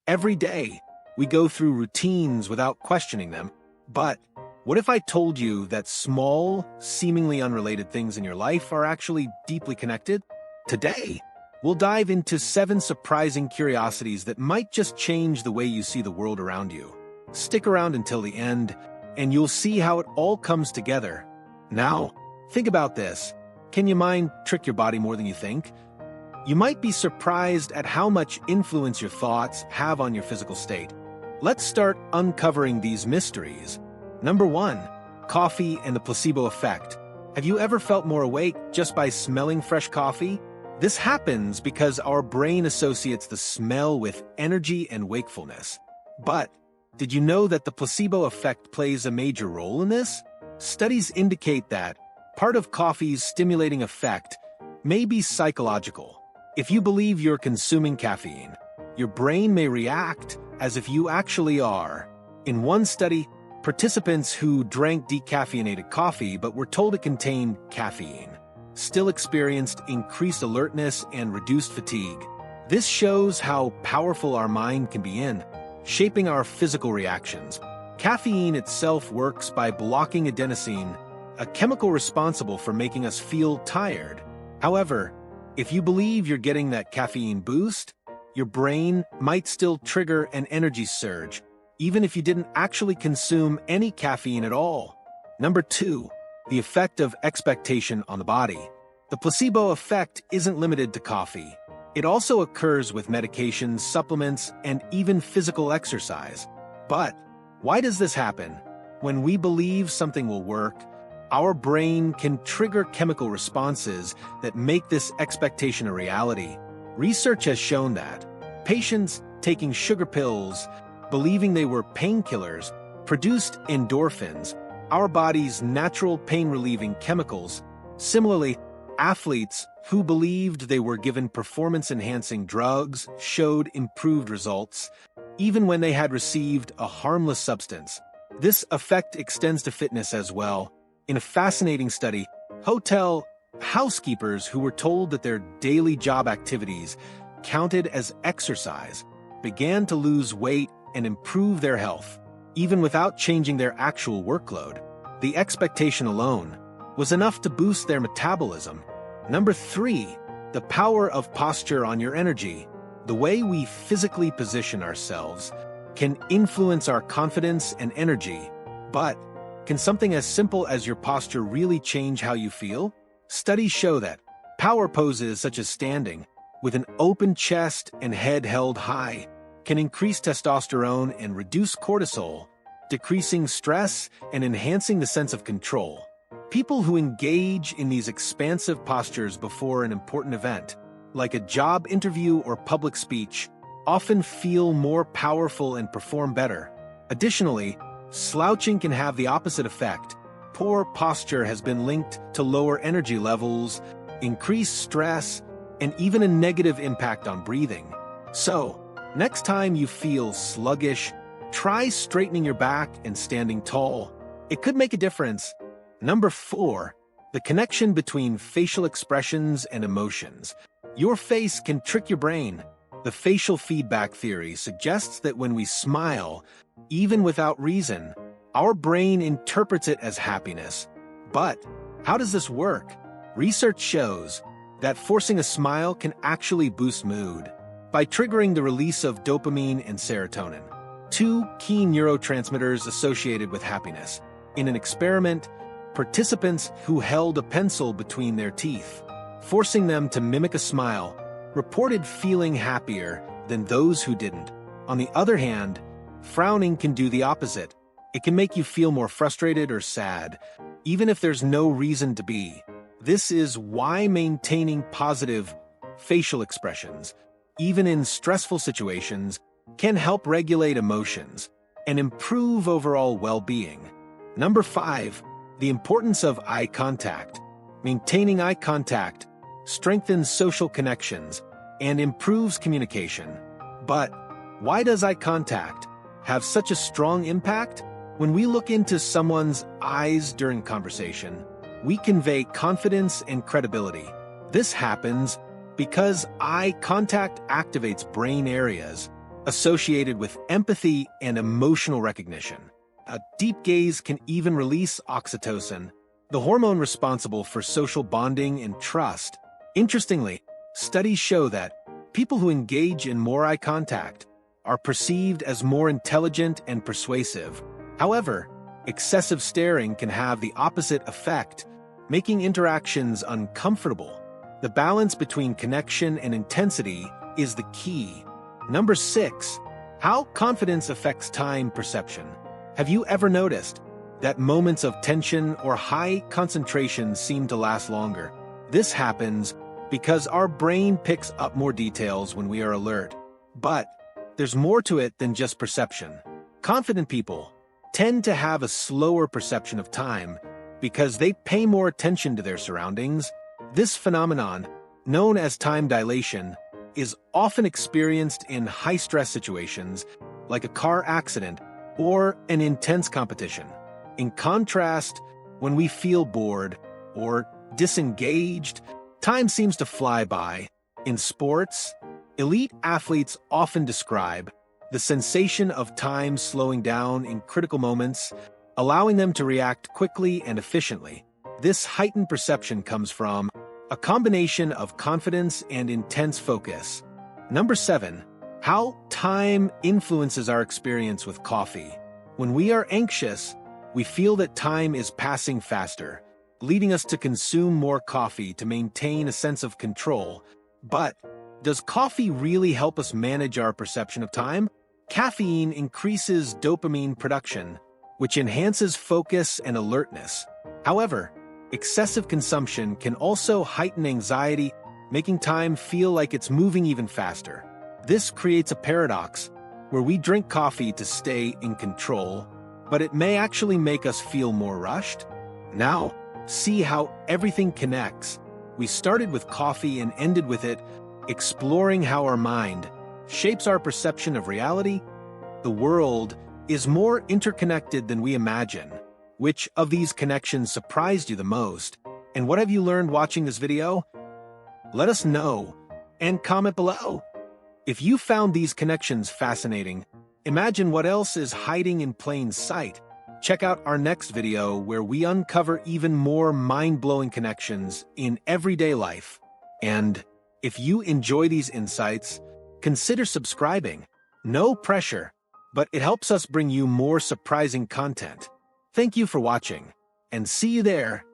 Every day, we go through routines without questioning them. But what if I told you that small, seemingly unrelated things in your life are actually deeply connected? Today, we'll dive into 7 surprising curiosities that might just change the way you see the world around you. Stick around until the end, and you'll see how it all comes together. Now, think about this. Can your mind trick your body more than you think? You might be surprised at how much influence your thoughts have on your physical state. Let's start uncovering these mysteries. Number 1, coffee and the placebo effect. Have you ever felt more awake just by smelling fresh coffee? This happens because our brain associates the smell with energy and wakefulness. But did you know that the placebo effect plays a major role in this? Studies indicate that part of coffee's stimulating effect may be psychological. If you believe you're consuming caffeine, your brain may react as if you actually are. In one study, participants who drank decaffeinated coffee but were told it contained caffeine still experienced increased alertness and reduced fatigue. This shows how powerful our mind can be in shaping our physical reactions. Caffeine itself works by blocking adenosine, a chemical responsible for making us feel tired. However, if you believe you're getting that caffeine boost, your brain might still trigger an energy surge, even if you didn't actually consume any caffeine at all. Number 2, the effect of expectation on the body. The placebo effect isn't limited to coffee. It also occurs with medications, supplements, and even physical exercise. But why does this happen? When we believe something will work, our brain can trigger chemical responses that make this expectation a reality. Research has shown that patients taking sugar pills, believing they were painkillers, produced endorphins, our body's natural pain-relieving chemicals. Similarly, athletes who believed they were given performance-enhancing drugs showed improved results, even when they had received a harmless substance. This effect extends to fitness as well. In a fascinating study, hotel housekeepers who were told that their daily job activities counted as exercise began to lose weight and improve their health, even without changing their actual workload. The expectation alone was enough to boost their metabolism. Number 3, the power of posture on your energy. The way we physically position ourselves can influence our confidence and energy, but can something as simple as your posture really change how you feel? Studies show that power poses such as standing, with an open chest and head held high, can increase testosterone and reduce cortisol, decreasing stress and enhancing the sense of control. People who engage in these expansive postures before an important event, like a job interview or public speech, often feel more powerful and perform better. Additionally, slouching can have the opposite effect. Poor posture has been linked to lower energy levels, increased stress, and even a negative impact on breathing. So, next time you feel sluggish, try straightening your back and standing tall. It could make a difference. Number 4, the connection between facial expressions and emotions. Your face can trick your brain. The facial feedback theory suggests that when we smile, even without reason, our brain interprets it as happiness. But how does this work? Research shows that forcing a smile can actually boost mood by triggering the release of dopamine and serotonin, 2 key neurotransmitters associated with happiness. In an experiment, participants who held a pencil between their teeth, forcing them to mimic a smile, reported feeling happier than those who didn't. On the other hand, frowning can do the opposite. It can make you feel more frustrated or sad, even if there's no reason to be. This is why maintaining positive facial expressions, even in stressful situations, can help regulate emotions and improve overall well-being. Number 5, the importance of eye contact. Maintaining eye contact strengthens social connections and improves communication. But why does eye contact have such a strong impact? When we look into someone's eyes during conversation, we convey confidence and credibility. This happens because eye contact activates brain areas associated with empathy and emotional recognition. A deep gaze can even release oxytocin, the hormone responsible for social bonding and trust. Interestingly, studies show that people who engage in more eye contact are perceived as more intelligent and persuasive. However, excessive staring can have the opposite effect, making interactions uncomfortable. The balance between connection and intensity is the key. Number 6. How confidence affects time perception. Have you ever noticed that moments of tension or high concentration seem to last longer? This happens because our brain picks up more details when we are alert. But there's more to it than just perception. Confident people tend to have a slower perception of time because they pay more attention to their surroundings. This phenomenon, known as time dilation, is often experienced in high-stress situations like a car accident or an intense competition. In contrast, when we feel bored or disengaged, time seems to fly by. In sports, elite athletes often describe the sensation of time slowing down in critical moments, allowing them to react quickly and efficiently. This heightened perception comes from a combination of confidence and intense focus. Number 7. How time influences our experience with coffee. When we are anxious, we feel that time is passing faster, leading us to consume more coffee to maintain a sense of control. But does coffee really help us manage our perception of time? Caffeine increases dopamine production, which enhances focus and alertness. However, excessive consumption can also heighten anxiety, making time feel like it's moving even faster. This creates a paradox where we drink coffee to stay in control, but it may actually make us feel more rushed. Now, see how everything connects. We started with coffee and ended with it, exploring how our mind shapes our perception of reality. The world is more interconnected than we imagine. Which of these connections surprised you the most? And what have you learned watching this video? Let us know and comment below. If you found these connections fascinating, imagine what else is hiding in plain sight. Check out our next video where we uncover even more mind-blowing connections in everyday life. And if you enjoy these insights, consider subscribing. No pressure, but it helps us bring you more surprising content. Thank you for watching, and see you there.